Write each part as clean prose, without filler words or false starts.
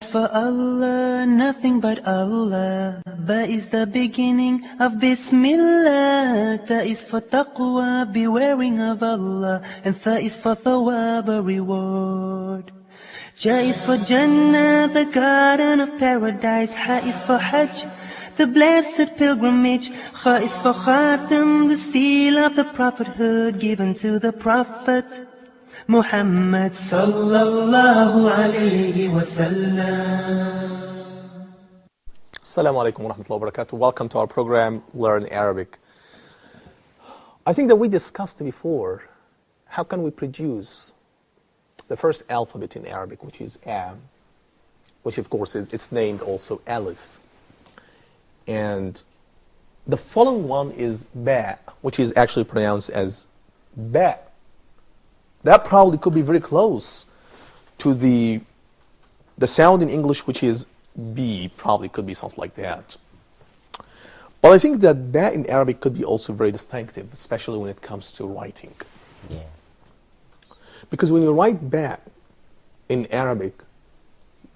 For Allah, nothing but Allah. Ba is the beginning of Bismillah. Ta is for taqwa, bewaring of Allah. And Tha is for thawab, a reward. Ja is for Jannah, the garden of paradise. Ha is for Hajj, the blessed pilgrimage. Kha is for Khatam, the seal of the prophethood given to the Prophet Muhammad sallallahu alayhi wa sallam. Assalamu alaikum wa rahmatullahi wa barakatuh. Welcome to our program, Learn Arabic. I think that we discussed before, how can we produce the first alphabet in Arabic, which is A, which of course it's named also Alif. And the following one is Ba, which is actually pronounced as Ba. That probably could be very close to the sound in English, which is B, probably could be something like that. But I think that Ba in Arabic could be also very distinctive, especially when it comes to writing. Yeah. Because when you write Ba in Arabic,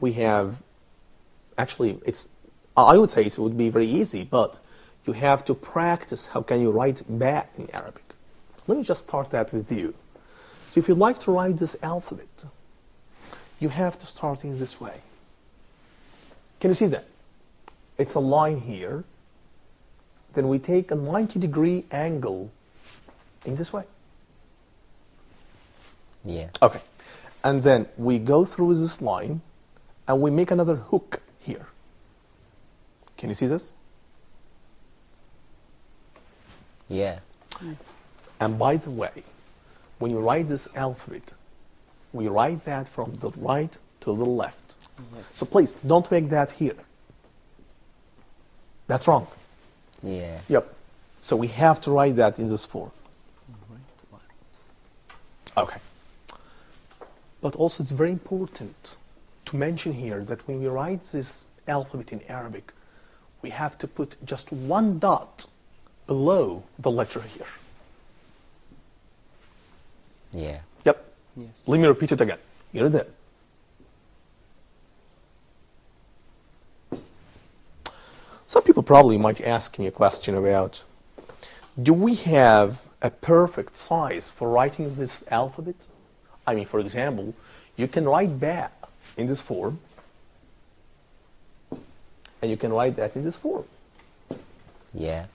we have, actually, I would say it would be very easy, but you have to practice how can you write Ba in Arabic. Let me just start that with you. So if you'd like to write this alphabet, you have to start in this way. Can you see that? It's a line here. Then we take a 90-degree angle in this way. Yeah. Okay. And then we go through this line and we make another hook here. Can you see this? Yeah. And by the way, when you write this alphabet, we write that from the right to the left. Yes. So please, don't make that here. That's wrong. Yeah. Yep. So we have to write that in this form. Okay. But also it's very important to mention here that when we write this alphabet in Arabic, we have to put just one dot below the letter here. Yeah. Yep. Yes. Let me repeat it again. Here it is. Some people probably might ask me a question about, do we have a perfect size for writing this alphabet? I mean, for example, you can write Ba in this form, and you can write that in this form. Yeah.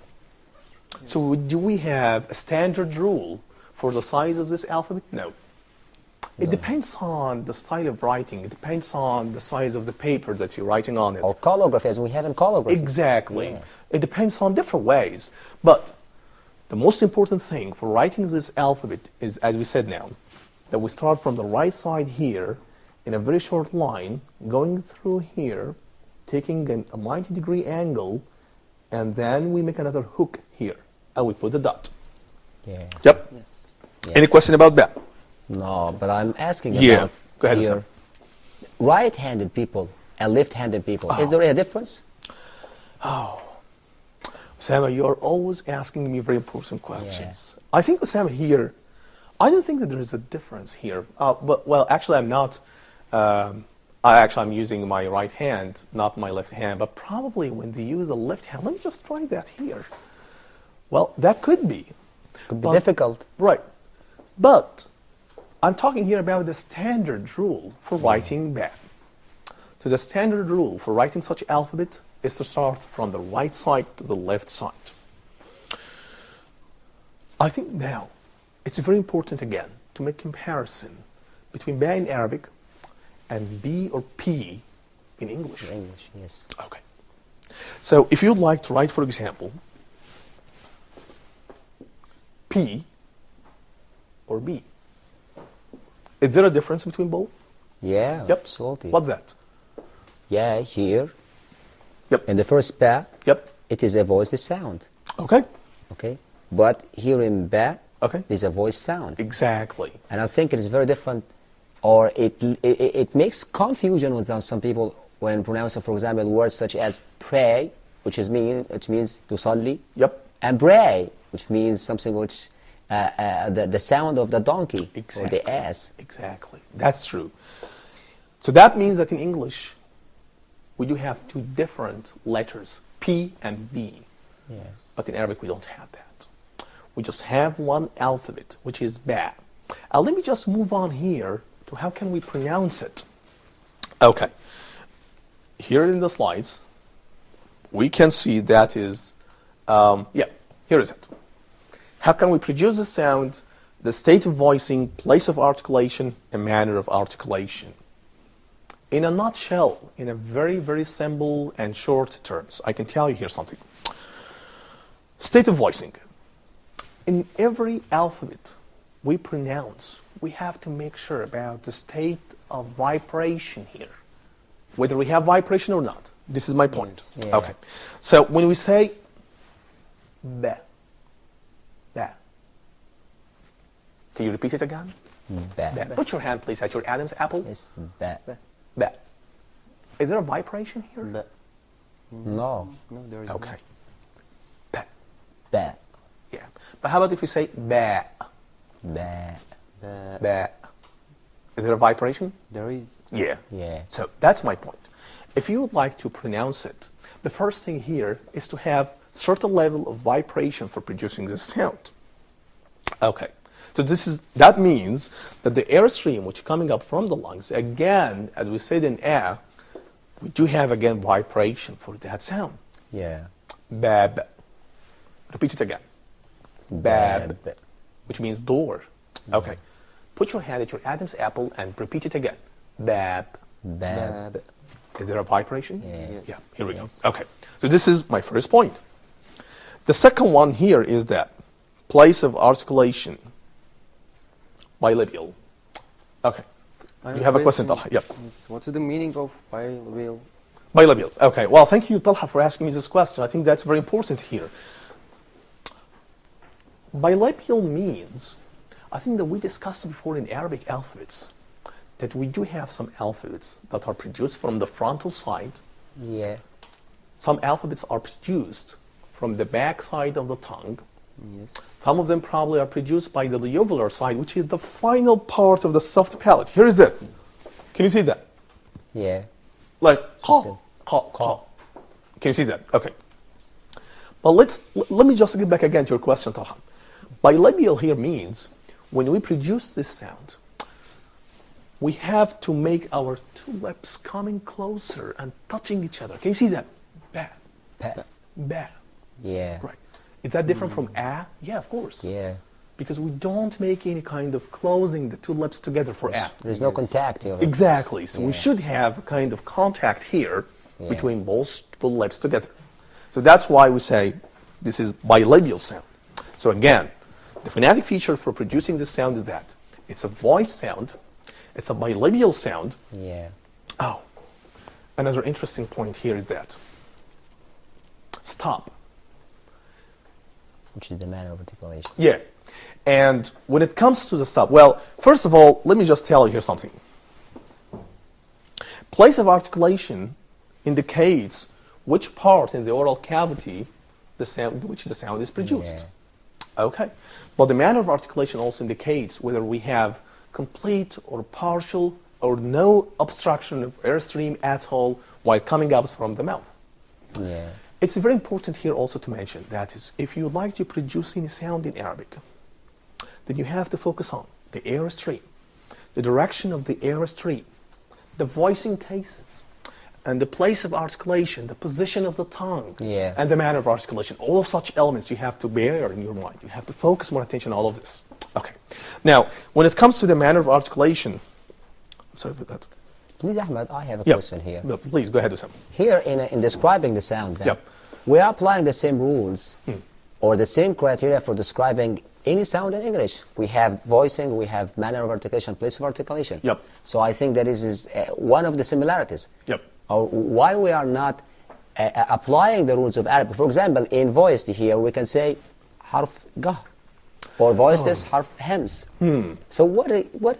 So do we have a standard rule for the size of this alphabet? No. It depends on the style of writing. It depends on the size of the paper that you're writing on it. Or calligraphy, as we have in calligraphy. Exactly. Yeah. It depends on different ways. But the most important thing for writing this alphabet is, as we said now, that we start from the right side here in a very short line, going through here, taking a 90-degree angle, and then we make another hook here, and we put a dot. Yeah. Yep. Yes. Yeah. Any question about that? No, but I'm asking Yeah. about Go ahead, here, Sam. right-handed people and left-handed people. Is there a difference? Osama, you're always asking me very important questions. I think, Osama, here, I don't think that there is a difference here. Well, actually, I'm not. I'm using my right hand, not my left hand. But probably when they use the left hand, let me just try that here. Well, that could be. Could be difficult. Right. But I'm talking here about the standard rule for writing Ba. So the standard rule for writing such alphabet is to start from the right side to the left side. I think now it's very important again to make comparison between Ba in Arabic and B or P in English. English, yes. Okay. So if you'd like to write, for example, P or B, is there a difference between both? Yeah, Yep. absolutely. What's that? Yeah, here, Yep. in the first Ba, Yep. it is a voiceless sound. Okay. Okay? But here in Ba, Okay. there's a voice sound. Exactly. And I think it is very different, or it makes confusion with some people when pronouncing, for example, words such as pray, which means yusalli, Yep. and bray, which means something which the sound of the donkey or Exactly. the ass. Exactly. That's true. So that means that in English, we do have two different letters, P and B. Yes. But in Arabic, we don't have that. We just have one alphabet, which is ba. Let me just move on here to how can we pronounce it. Okay. Here in the slides, we can see that is, here is it. How can we produce the sound, the state of voicing, place of articulation, and manner of articulation? In a nutshell, in a very, very simple and short terms, I can tell you here something. State of voicing. In every alphabet we pronounce, we have to make sure about the state of vibration here, whether we have vibration or not. This is my point. Yes. Yeah. Okay. So when we say ba, ba, can you repeat it again? Ba. Ba. Put your hand, please, at your Adam's apple. Yes. Ba. Ba. Is there a vibration here? Ba. No. No, there is Okay. Ba. Ba. Yeah. But how about if you say ba, Ba. not. ba? Is there a vibration? There is. Yeah. Yeah. So that's my point. If you would like to pronounce it, the first thing here is to have certain level of vibration for producing the sound. Okay. So that means that the airstream which is coming up from the lungs, again, as we said in air, we do have again vibration for that sound. Yeah. Bab. Repeat it again. Bab. Bab. Which means door. Okay. Put your hand at your Adam's apple and repeat it again. Bab. Bab. Bab. Is there a vibration? Yes. Yeah, here we Yes. go. Okay. So this is my first point. The second one here is that place of articulation, bilabial. Okay. You have a question, Talha? Yep. Yes. What's the meaning of bilabial? Bilabial. Okay. Well, thank you, Talha, for asking me this question. I think that's very important here. Bilabial means, I think that we discussed before in Arabic alphabets, that we do have some alphabets that are produced from the frontal side. Yeah. Some alphabets are produced from the back side of the tongue. Yes. Some of them probably are produced by the alveolar side, which is the final part of the soft palate. Here is it. Can you see that? Yeah. Like, said. Can you see that? Okay. But let me just get back again to your question, Talha. Bilabial here means when we produce this sound, we have to make our two lips coming closer and touching each other. Can you see that? Ba, Pa. ba. Yeah. Right. Is that different from a? Yeah, of course. Yeah. Because we don't make any kind of closing the two lips together for a. There's no contact here. Exactly. So we Yeah. should have a kind of contact here Yeah. between both lips together. So that's why we say this is bilabial sound. So again, the phonetic feature for producing this sound is that it's a voice sound, it's a bilabial sound. Yeah. Oh, another interesting point here is that stop. Which is the manner of articulation. Yeah. And when it comes to the stop, well, first of all, let me just tell you here something. Place of articulation indicates which part in the oral cavity which the sound is produced. Okay. But the manner of articulation also indicates whether we have complete or partial or no obstruction of airstream at all while coming out from the mouth. Yeah. It's very important here also to mention that is, if you would like to produce any sound in Arabic, then you have to focus on the airstream, the direction of the airstream, the voicing cases, and the place of articulation, the position of the tongue, Yeah. and the manner of articulation. All of such elements you have to bear in your mind. You have to focus more attention on all of this. Okay. Now, when it comes to the manner of articulation, I'm sorry for that. Please, Ahmed, I have a Yep. question here. No, please, go ahead, Usam. Here, in describing the sound, then, Yep. we are applying the same rules or the same criteria for describing any sound in English. We have voicing, we have manner of articulation, place of articulation. Yep. So I think that is one of the similarities. Yep. Or why we are not applying the rules of Arabic. For example, in voiced here, we can say harf gah, or voiced is harf hems. So what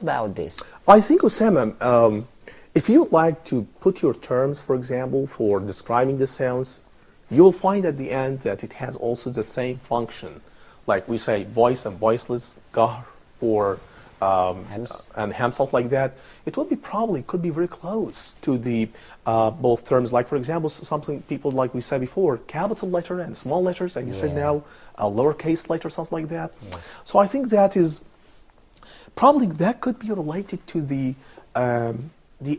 about this? I think, Osama, if you'd like to put your terms, for example, for describing the sounds, you'll find at the end that it has also the same function. Like we say voice and voiceless, gar, or Hems. and hem, something like that, it would be probably could be very close to the both terms. Like for example, something people like we said before, capital letter and small letters, and you said Yeah. now a lowercase letter, something like that. Yes. So I think that is probably that could be related to the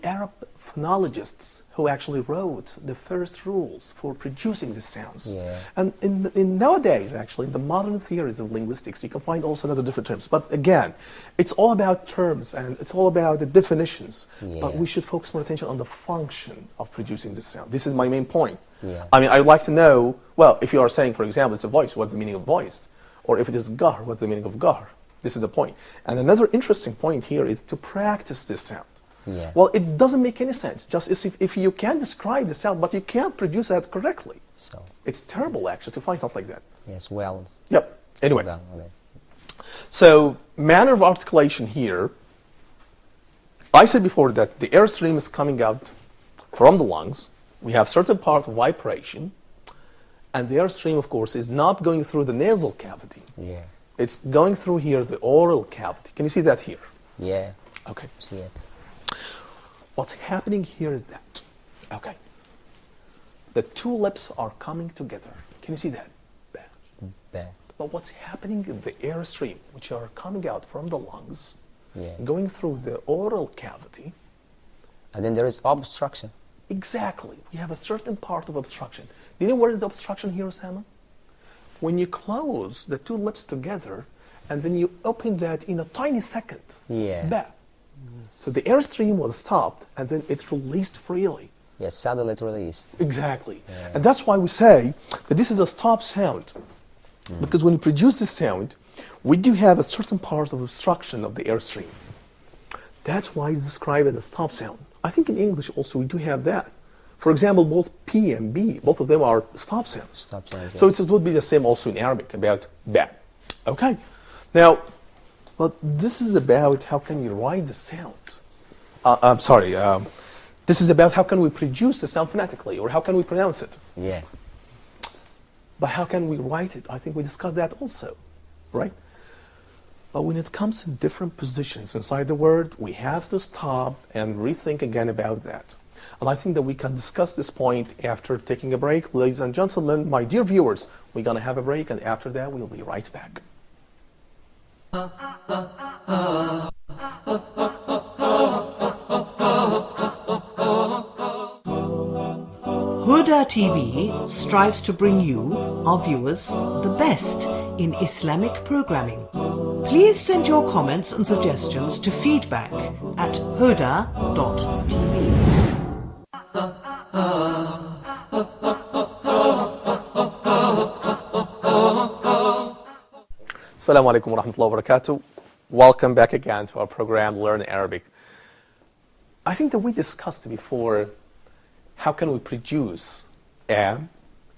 Arab phonologists who actually wrote the first rules for producing the sounds. Yeah. And in nowadays, actually, in the modern theories of linguistics, you can find also another different terms. But again, it's all about terms and it's all about the definitions. But Yeah. we should focus more attention on the function of producing the sound. This is my main point. Yeah. I mean, I'd like to know, well, if you are saying, for example, it's a voice, what's the meaning of voice? Or if it is gar, what's the meaning of gar? This is the point. And another interesting point here is to practice this sound. Yeah. Well, it doesn't make any sense. Just as if you can describe the sound, but you can't produce that correctly. So, It's terrible, actually, to find something like that. yes, well Yep. Anyway, done. Okay. so manner of articulation here, I said before that the airstream is coming out from the lungs. We have certain part of vibration, and the airstream, of course, is not going through the nasal cavity. Yeah. It's going through here, the oral cavity. Can you see that here? Yeah. Okay. See it. What's happening here is that, okay, the two lips are coming together. Can you see that? Bad. But what's happening in the airstream, which are coming out from the lungs, Yeah. going through the oral cavity, And then there is obstruction. exactly, we have a certain part of obstruction. Do you know where is the obstruction here, Osama? When you close the two lips together, and then you open that in a tiny second. Yeah. Back. So the airstream was stopped, and then it released freely. Yes, suddenly it released. Exactly. Yeah. And that's why we say that this is a stop sound. Because when you produce this sound, we do have a certain part of obstruction of the airstream. That's why it's described as a stop sound. I think in English also we do have that. For example, both P and B, both of them are stop sounds. Stop sounds, So yes. it would be the same also in Arabic about ba. Okay. Now, well, this is about how can you write the sound. I'm sorry. This is about how can we produce the sound phonetically, or how can we pronounce it. Yeah. But how can we write it? I think we discussed that also, right? But when it comes to different positions inside the word, we have to stop and rethink again about that. And I think that we can discuss this point after taking a break. Ladies and gentlemen, my dear viewers, we're going to have a break, and after that, we'll be right back. Huda TV strives to bring you, our viewers, the best in Islamic programming. Please send your comments and suggestions to feedback at huda.tv. Assalamu alaikum wa rahmatullahi wa barakatuh. Welcome back again to our program, Learn Arabic. I think that we discussed before how can we produce a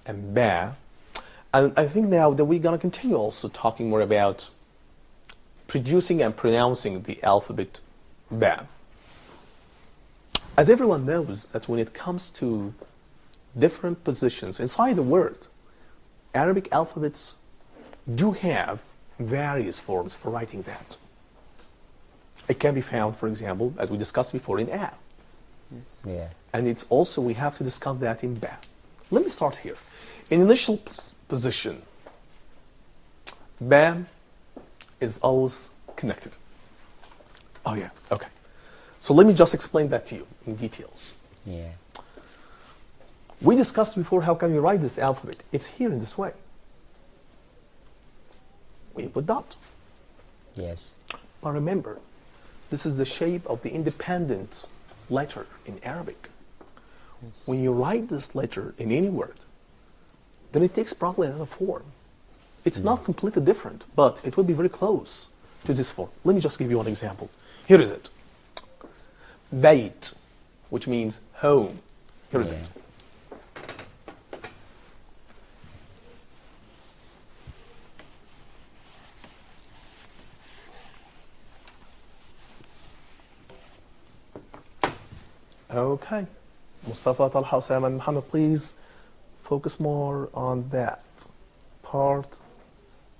and ba. And I think now that we're going to continue also talking more about producing and pronouncing the alphabet ba. As everyone knows that when it comes to different positions inside the word, Arabic alphabets do have various forms for writing that. It can be found, for example, as we discussed before, in a. Yeah. And it's also, we have to discuss that in ba. Let me start here. In initial position, ba is always connected. Oh yeah, okay. So let me just explain that to you in details. Yeah. We discussed before how can we write this alphabet. It's here in this way. We put dot. Yes. But remember, this is the shape of the independent letter in Arabic. When you write this letter in any word, then it takes probably another form. It's not completely different, but it will be very close to this form. Let me just give you one example. Here is it. Bayt, which means home. Here is Yeah. it. Okay. Mustafa, Talha, Osama, and Muhammad, please focus more on that part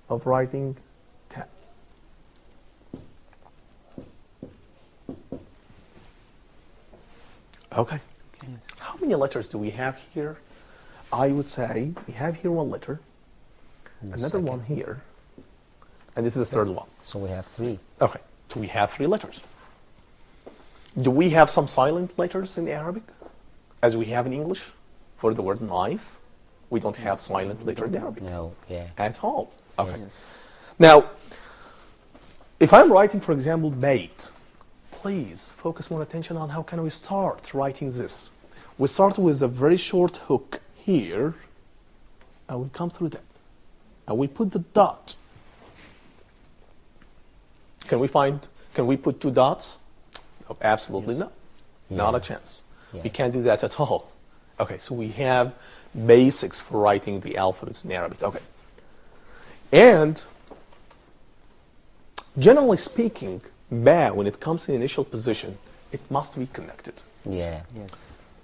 of writing ta. Okay. How many letters do we have here? I would say we have here one letter, another one here, and this is the third one. So we have 3. Okay, so we have 3 letters. Do we have some silent letters in Arabic, as we have in English? For the word knife, we don't have silent letter in Arabic No, yeah. at all. Okay. Yes. Now, if I'm writing, for example, bait, please focus more attention on how can we start writing this. We start with a very short hook here, and we come through that. And we put the dot. Can we put 2 dots? No, absolutely not. Not a chance. Yeah. We can't do that at all. Okay, so we have basics for writing the alphabets in Arabic. Okay. And generally speaking, ba, when it comes in initial position, it must be connected. Yeah. Yes.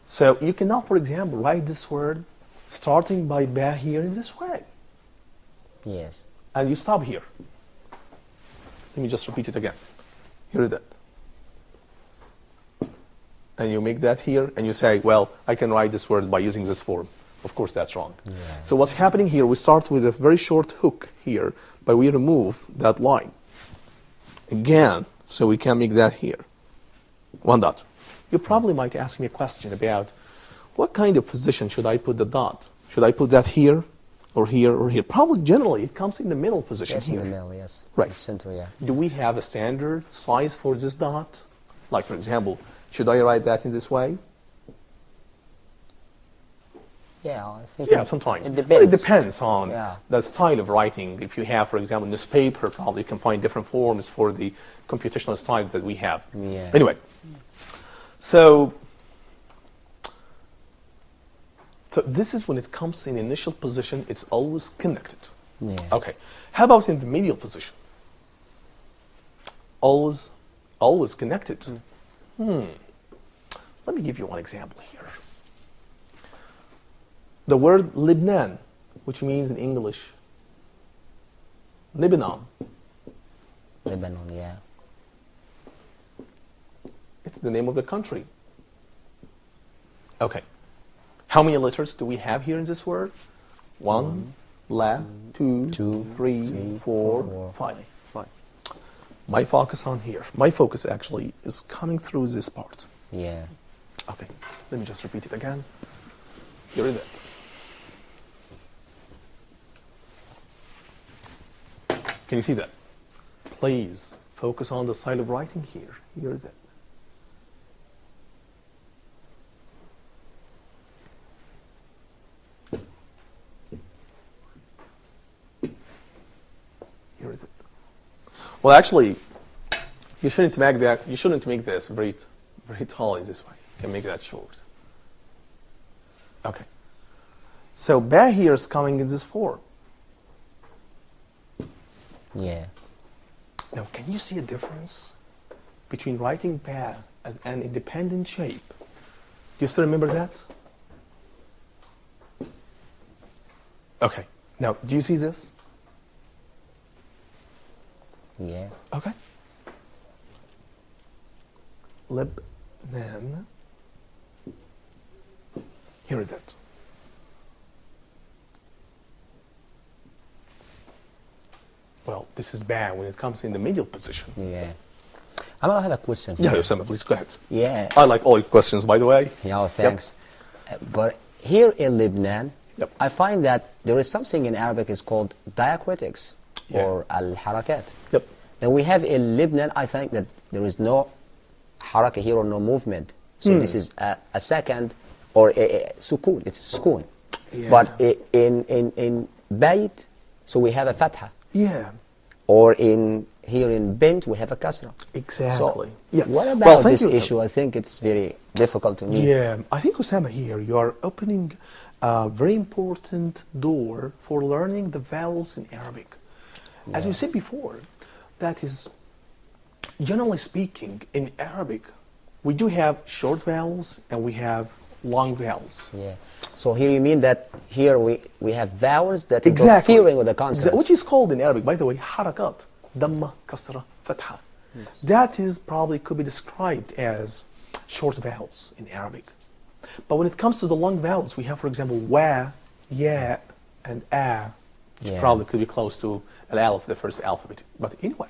So you cannot, for example, write this word starting by ba here in this way. Yes. And you stop here. Let me just repeat it again. Here is that. And you make that here, and you say, well, I can write this word by using this form. Of course, that's wrong. Yes. So what's happening here, we start with a very short hook here, but we remove that line. Again, so we can make that here. 1 dot. You probably might ask me a question about what kind of position should I put the dot? Should I put that here, or here, or here? Probably, generally, it comes in the middle position Yes, here. in the middle, yes. Right. The center, yeah. Do we have a standard size for this dot? Like, for example, should I write that in this way? Yeah, I think Yeah, sometimes. It Well, depends. it depends on Yeah. the style of writing. If you have, for example, newspaper, probably you can find different forms for the computational style that we have. Yeah. Anyway, so this is when it comes in initial position, it's always connected. Yeah. Okay. How about in the medial position? Always connected. Let me give you one example here. The word Lebanon, which means in English Lebanon. Lebanon, yeah. It's the name of the country. Okay. How many letters do we have here in this word? 1, la, 2, 3, 4, 5. 5. My focus on here. My focus actually is coming through this part. Yeah. Okay. Let me just repeat it again. Here it is. Can you see that? Please focus on the style of writing here. Here is it. Here is it. Well, actually, you shouldn't make that. You shouldn't make this very tall in this way. You can make that short. Okay. So ba here is coming in this form. Yeah. Now, can you see a difference between writing ba as an independent shape? Do you still remember that? Okay. Now, do you see this? Yeah. Okay. Lebanon. Here is it. Well, this is bad when it comes in the medial position. Yeah. I have a question. Yeah, here. Osama, please go ahead. Yeah. I like all your questions, by the way. Yeah, thanks. But here in Lebanon, Yep. I find that there is something in Arabic is called diacritics Yeah. or al-harakat. Yep. Then we have in Lebanon, I think that there is no haraka here or no movement. So this is a second or a sukun. It's sukun. Yeah. But in bayt, so we have a fatha. Yeah. Or here in bint, we have a kasra. Exactly. So Yeah. what Well, about thank this you, Osama. issue? I think it's very difficult to me. Yeah, I think, Osama, here you are opening a very important door for learning the vowels in Arabic. As we said before, that is, generally speaking, in Arabic, we do have short vowels and we have long vowels. Yeah. So here you mean that here we have vowels that Exactly. interfering with the consonants. Which is called in Arabic, by the way, harakat, damma, kasra, fatha. That is probably could be described as short vowels in Arabic. But when it comes to the long vowels, we have, for example, wa, ya, and a, which Yeah. probably could be close to al-alif, the first alphabet. But anyway,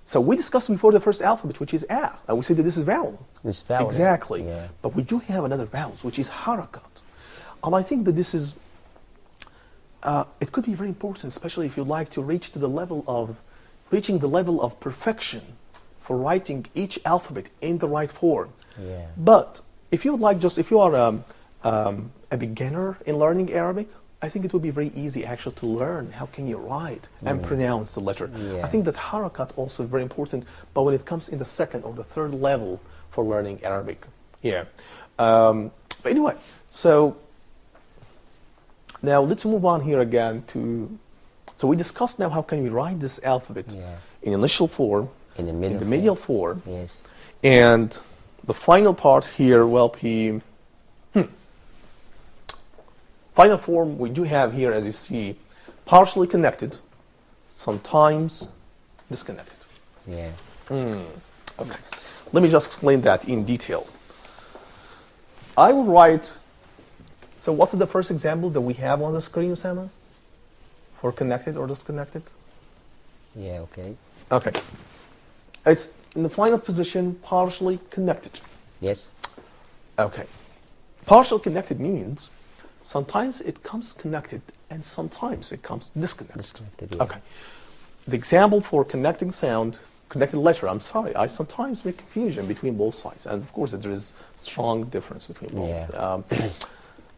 so we discussed before the first alphabet, which is a, and we said that this is vowel. This vowel. Exactly. Yeah. But we do have another vowels, which is harakat. And I think that this is, it could be very important, especially if you'd like to reach to the level of, reaching the level of perfection for writing each alphabet in the right form. Yeah. But if you would like, just if you are a beginner in learning Arabic, I think it would be very easy actually to learn how can you write and pronounce the letter. Yeah. I think that harakat also is very important, but when it comes in the second or the third level for learning Arabic. Yeah. But anyway, so now let's move on here again to, so we discussed now how can we write this alphabet Yeah. in initial form, In the middle. in the medial form, Yes. and the final part here will be, final form we do have here, as you see, partially connected, sometimes disconnected. Yeah. Okay. Let me just explain that in detail. I will write, so what's the first example that we have on the screen, Usama? For connected or disconnected? Yeah. Okay. Okay. It's in the final position, partially connected. Yes. Okay. Partial connected means sometimes it comes connected and sometimes it comes disconnected. Disconnected, yeah. Okay. The example for connecting sound, connected letter, I'm sorry, I sometimes make confusion between both sides. And of course there is strong difference between both. Yeah.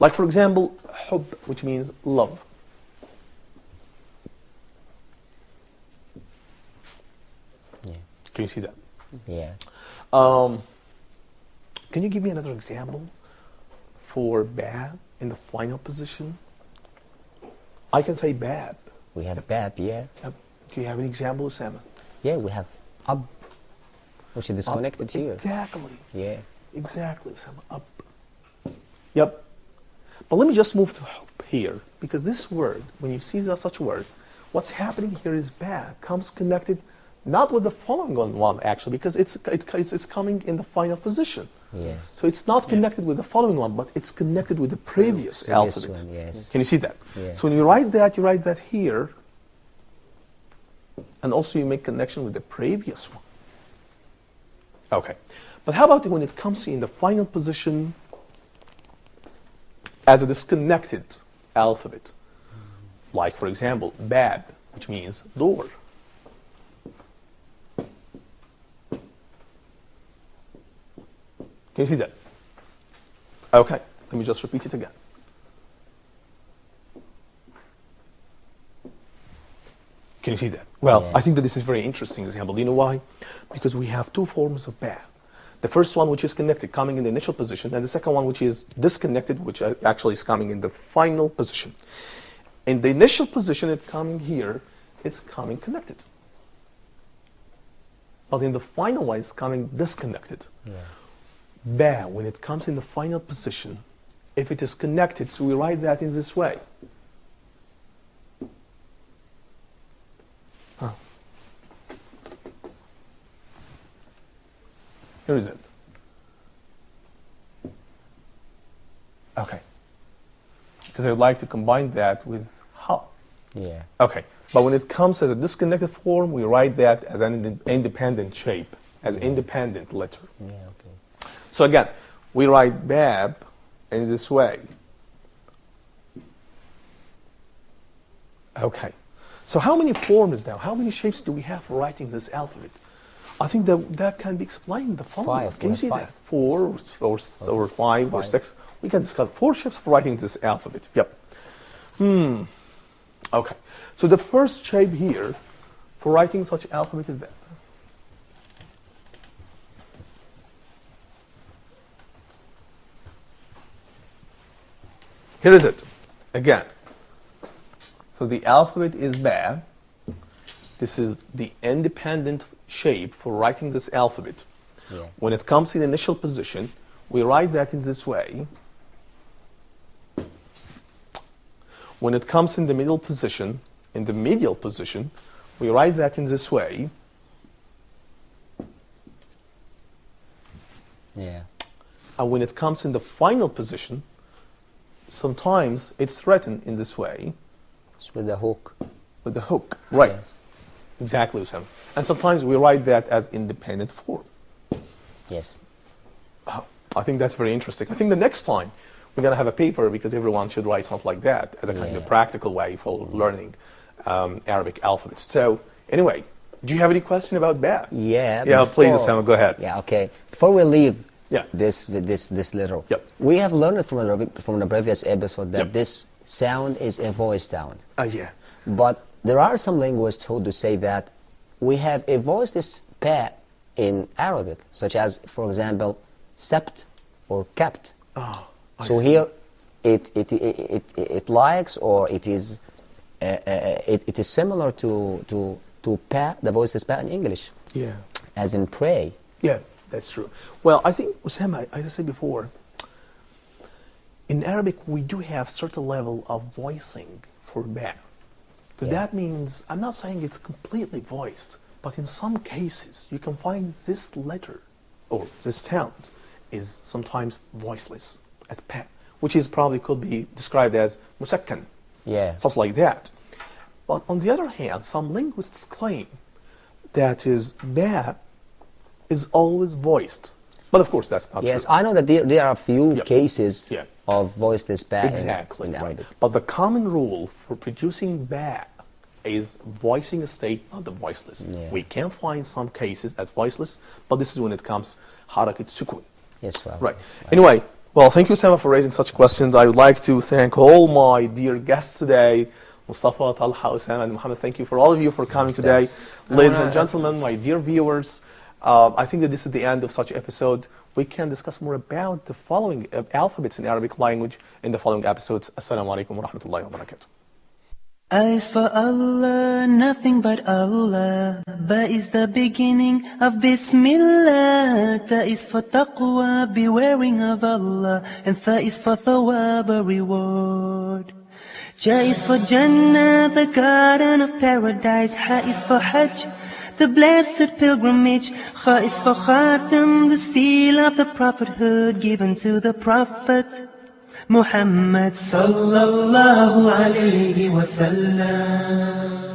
Like for example, hub, which means love. Yeah. Can you see that? Yeah. Can you give me another example for bab in the final position? I can say bab. We have bab. Yeah. Do you have an example, Usama? Yeah. We have ab, which is disconnected here. Exactly. Yeah. Exactly, Usama. Up. Yep. But let me just move to help here, because this word, when you see such a word, what's happening here is bab comes connected not with the following one actually, because it's coming in the final position. Yes. So it's not connected with the following one, but it's connected with the previous alphabet. one, yes. Can you see that? Yeah. So when you write that here, and also you make connection with the previous one. Okay. But how about when it comes in the final position as a disconnected alphabet? Like, for example, bab, which means door. Can you see that? Okay, let me just repeat it again. Can you see that? Well, Yeah. I think that this is a very interesting example. Do you know why? Because we have two forms of bab. The first one, which is connected, coming in the initial position, and the second one, which is disconnected, which actually is coming in the final position. In the initial position, it's coming here, it's coming connected. But in the final one, it's coming disconnected. Yeah. Ba, when it comes in the final position, if it is connected, so we write that in this way. Huh. Here is it. Okay. Because I would like to combine that with ha. Yeah. Okay. But when it comes as a disconnected form, we write that as an independent shape, as independent letter. Yeah. Okay. So again, we write bab in this way. Okay. So how many forms now? How many shapes do we have for writing this alphabet? I think that can be explained in the following. Five. Can you We see have that? five. Four or five or six. We can discuss 4 shapes for writing this alphabet. Yep. Okay. So the first shape here for writing such alphabet is that. Here is it. Again. So the alphabet is ba. This is the independent shape for writing this alphabet. Yeah. When it comes in initial position, we write that in this way. When it comes in the middle position, in the medial position, we write that in this way. Yeah. And when it comes in the final position, sometimes it's written in this way, It's with the hook. with the hook. Right. Yes. Exactly, Usama. And sometimes we write that as independent form. Yes. I think that's very interesting. I think the next time we're going to have a paper, because everyone should write something like that as a kind of Yeah. practical way for learning Arabic alphabets. So, anyway, do you have any question about that? Yeah. Yeah, please, before- Osama, go ahead. Yeah. Okay. Before we leave Yeah. this letter, Yep. we have learned from the previous episode that Yep. this sound is a voice sound. Yeah. But there are some linguists who do say that we have a voiceless pa in Arabic, such as, for example, sept or kept. Oh, I So see. here, it likes, or it is similar to pa, the voiceless pa in English, Yeah. as in pray. Yeah, that's true. Well, I think, Osama, as I said before, in Arabic we do have certain level of voicing for ba. So Yeah. that means, I'm not saying it's completely voiced, but in some cases you can find this letter, or this sound, is sometimes voiceless, as pa, which is probably could be described as musakkan, Yeah. something like that. But on the other hand, some linguists claim that is ba is always voiced. But of course, that's not Yes, true. I know that there are a few Yep. cases Yeah. of voiceless pa Exactly, in right. Arabic. But the common rule for producing ba is voicing a state, not the voiceless. Yeah. We can find some cases as voiceless, but this is when it comes harakat sukun. Yes, well. Right. Anyway, well, thank you, Sama, for raising such questions. I would like to thank all my dear guests today, Mustafa, Talha, Osama, and Muhammad. Thank you for all of you for coming today. Ladies and gentlemen, my dear viewers, I think that this is the end of such episode. We can discuss more about the following alphabets in Arabic language in the following episodes. Assalamu alaikum wa rahmatullahi wa barakatuh. A is for Allah, nothing but Allah. Ba is the beginning of Bismillah. Ta is for taqwa, bewaring of Allah. And Tha is for thawab, a reward. Ja is for Jannah, the garden of paradise. Ha is for Hajj, the blessed pilgrimage. Kha is for Khatam, the seal of the prophethood given to the Prophet Muhammad sallallahu alayhi wa sallam.